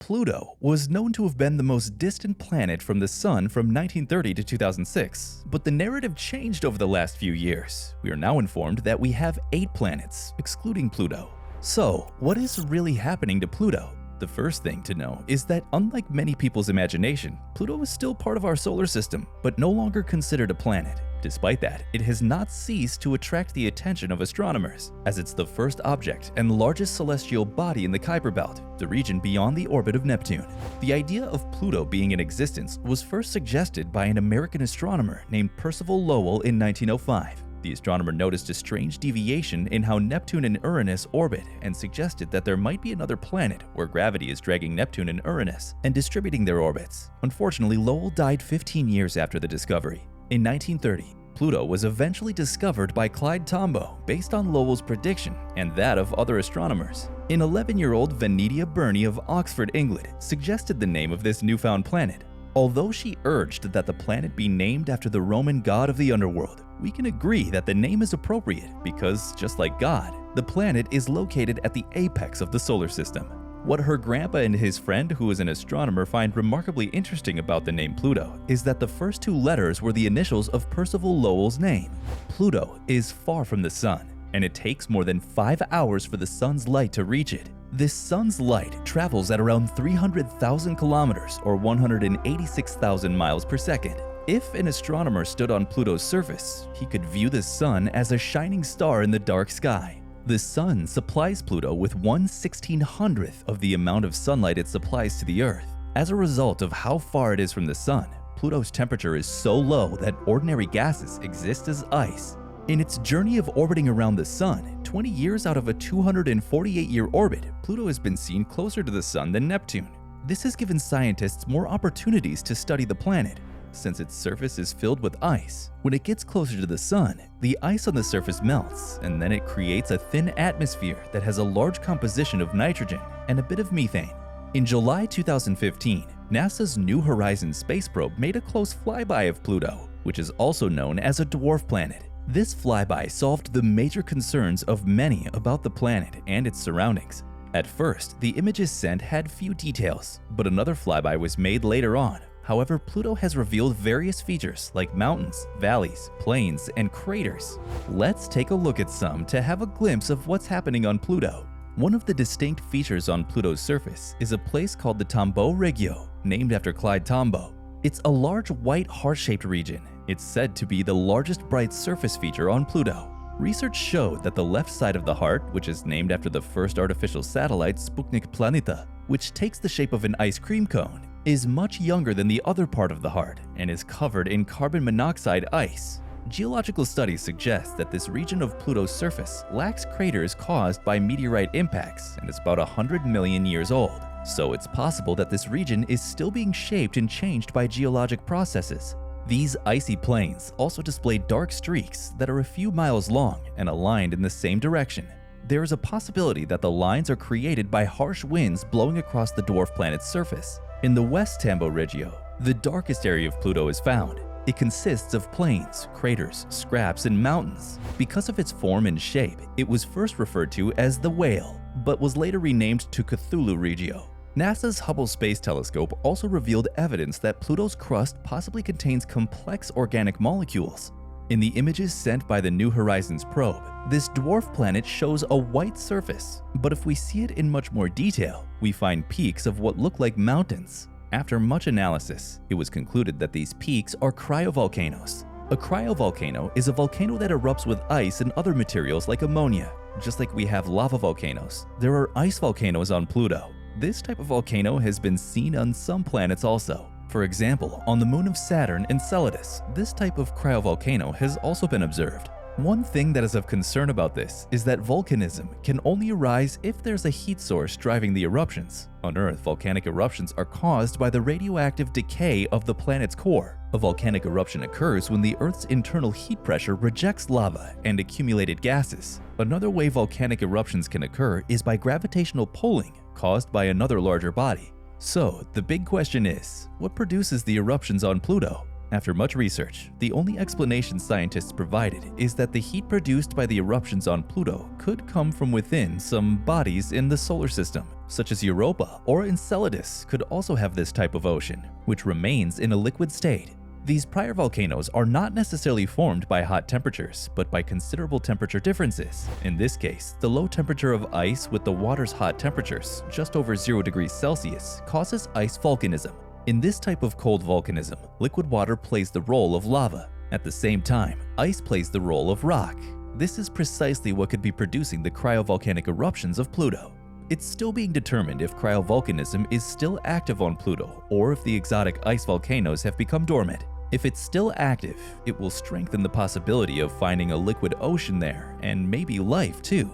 Pluto was known to have been the most distant planet from the Sun from 1930 to 2006, but the narrative changed over the last few years. We are now informed that we have 8 planets, excluding Pluto. So, what is really happening to Pluto? The first thing to know is that unlike many people's imagination, Pluto is still part of our solar system, but no longer considered a planet. Despite that, it has not ceased to attract the attention of astronomers, as it's the first object and largest celestial body in the Kuiper Belt, the region beyond the orbit of Neptune. The idea of Pluto being in existence was first suggested by an American astronomer named Percival Lowell in 1905. The astronomer noticed a strange deviation in how Neptune and Uranus orbit and suggested that there might be another planet where gravity is dragging Neptune and Uranus and distributing their orbits. Unfortunately, Lowell died 15 years after the discovery. In 1930, Pluto was eventually discovered by Clyde Tombaugh based on Lowell's prediction and that of other astronomers. An 11-year-old Venetia Burney of Oxford, England, suggested the name of this newfound planet. Although she urged that the planet be named after the Roman god of the underworld, we can agree that the name is appropriate because, just like God, the planet is located at the apex of the solar system. What her grandpa and his friend, who is an astronomer, find remarkably interesting about the name Pluto is that the first 2 letters were the initials of Percival Lowell's name. Pluto is far from the sun, and it takes more than 5 hours for the sun's light to reach it. This sun's light travels at around 300,000 kilometers or 186,000 miles per second. If an astronomer stood on Pluto's surface, he could view the sun as a shining star in the dark sky. The sun supplies Pluto with 1/1600th of the amount of sunlight it supplies to the Earth. As a result of how far it is from the sun, Pluto's temperature is so low that ordinary gases exist as ice. In its journey of orbiting around the sun, 20 years out of a 248-year orbit, Pluto has been seen closer to the sun than Neptune. This has given scientists more opportunities to study the planet. Since its surface is filled with ice, when it gets closer to the sun, the ice on the surface melts, and then it creates a thin atmosphere that has a large composition of nitrogen and a bit of methane. In July 2015, NASA's New Horizons space probe made a close flyby of Pluto, which is also known as a dwarf planet. This flyby solved the major concerns of many about the planet and its surroundings. At first, the images sent had few details, but another flyby was made later on. However, Pluto has revealed various features like mountains, valleys, plains, and craters. Let's take a look at some to have a glimpse of what's happening on Pluto. One of the distinct features on Pluto's surface is a place called the Tombaugh Regio, named after Clyde Tombaugh. It's a large white heart-shaped region. It's said to be the largest bright surface feature on Pluto. Research showed that the left side of the heart, which is named after the first artificial satellite Sputnik Planeta, which takes the shape of an ice cream cone, is much younger than the other part of the heart and is covered in carbon monoxide ice. Geological studies suggest that this region of Pluto's surface lacks craters caused by meteorite impacts and is about 100 million years old. So it's possible that this region is still being shaped and changed by geologic processes. These icy plains also display dark streaks that are a few miles long and aligned in the same direction. There is a possibility that the lines are created by harsh winds blowing across the dwarf planet's surface. In the West Tombaugh Regio, the darkest area of Pluto is found. It consists of plains, craters, scraps, and mountains. Because of its form and shape, it was first referred to as the Whale, but was later renamed to Cthulhu Regio. NASA's Hubble Space Telescope also revealed evidence that Pluto's crust possibly contains complex organic molecules. In the images sent by the New Horizons probe, this dwarf planet shows a white surface, but if we see it in much more detail, we find peaks of what look like mountains. After much analysis, it was concluded that these peaks are cryovolcanoes. A cryovolcano is a volcano that erupts with ice and other materials like ammonia. Just like we have lava volcanoes, there are ice volcanoes on Pluto. This type of volcano has been seen on some planets also. For example, on the moon of Saturn, Enceladus, this type of cryovolcano has also been observed. One thing that is of concern about this is that volcanism can only arise if there's a heat source driving the eruptions. On Earth, volcanic eruptions are caused by the radioactive decay of the planet's core. A volcanic eruption occurs when the Earth's internal heat pressure rejects lava and accumulated gases. Another way volcanic eruptions can occur is by gravitational pulling caused by another larger body. So, the big question is, what produces the eruptions on Pluto? After much research, the only explanation scientists provided is that the heat produced by the eruptions on Pluto could come from within some bodies in the solar system, such as Europa or Enceladus could also have this type of ocean, which remains in a liquid state. These prior volcanoes are not necessarily formed by hot temperatures, but by considerable temperature differences. In this case, the low temperature of ice with the water's hot temperatures, just over 0 degrees Celsius, causes ice volcanism. In this type of cold volcanism, liquid water plays the role of lava. At the same time, ice plays the role of rock. This is precisely what could be producing the cryovolcanic eruptions of Pluto. It's still being determined if cryovolcanism is still active on Pluto or if the exotic ice volcanoes have become dormant. If it's still active, it will strengthen the possibility of finding a liquid ocean there, and maybe life too.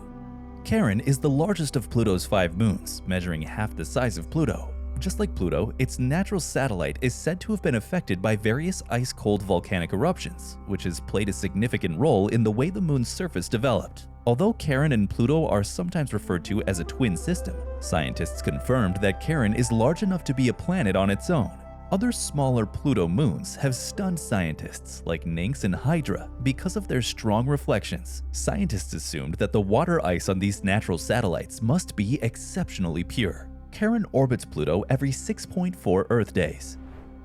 Charon is the largest of Pluto's 5 moons, measuring half the size of Pluto. Just like Pluto, its natural satellite is said to have been affected by various ice-cold volcanic eruptions, which has played a significant role in the way the moon's surface developed. Although Charon and Pluto are sometimes referred to as a twin system, scientists confirmed that Charon is large enough to be a planet on its own. Other smaller Pluto moons have stunned scientists like Nynx and Hydra because of their strong reflections. Scientists assumed that the water ice on these natural satellites must be exceptionally pure. Charon orbits Pluto every 6.4 Earth days.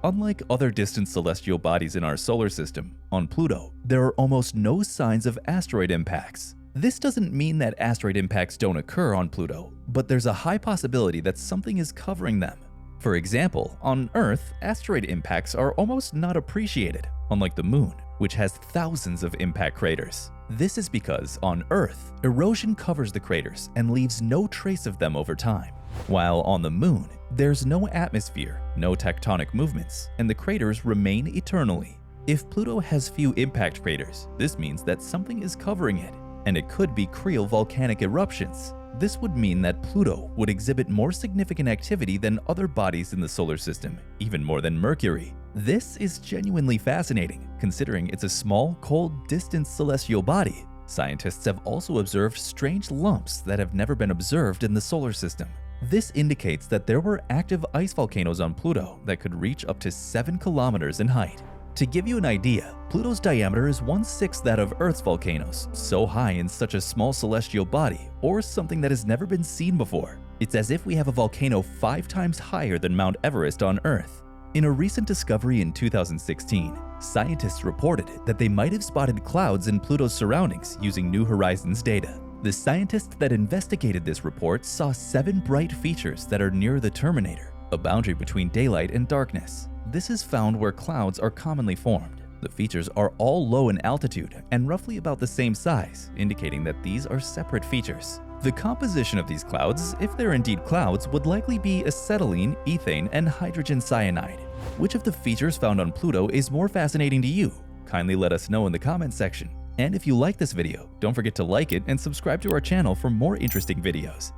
Unlike other distant celestial bodies in our solar system, on Pluto, there are almost no signs of asteroid impacts. This doesn't mean that asteroid impacts don't occur on Pluto, but there's a high possibility that something is covering them. For example, on Earth, asteroid impacts are almost not appreciated, unlike the Moon, which has thousands of impact craters. This is because, on Earth, erosion covers the craters and leaves no trace of them over time. While on the Moon, there's no atmosphere, no tectonic movements, and the craters remain eternally. If Pluto has few impact craters, this means that something is covering it, and it could be cryovolcanic eruptions. This would mean that Pluto would exhibit more significant activity than other bodies in the solar system, even more than Mercury. This is genuinely fascinating, considering it's a small, cold, distant celestial body. Scientists have also observed strange lumps that have never been observed in the solar system. This indicates that there were active ice volcanoes on Pluto that could reach up to 7 kilometers in height. To give you an idea, Pluto's diameter is 1/6 that of Earth's volcanoes, so high in such a small celestial body, or something that has never been seen before. It's as if we have a volcano 5 times higher than Mount Everest on Earth. In a recent discovery in 2016, scientists reported that they might have spotted clouds in Pluto's surroundings using New Horizons data. The scientists that investigated this report saw 7 bright features that are near the terminator, a boundary between daylight and darkness. This is found where clouds are commonly formed. The features are all low in altitude and roughly about the same size, indicating that these are separate features. The composition of these clouds, if they're indeed clouds, would likely be acetylene, ethane, and hydrogen cyanide. Which of the features found on Pluto is more fascinating to you? Kindly let us know in the comments section. And if you like this video, don't forget to like it and subscribe to our channel for more interesting videos.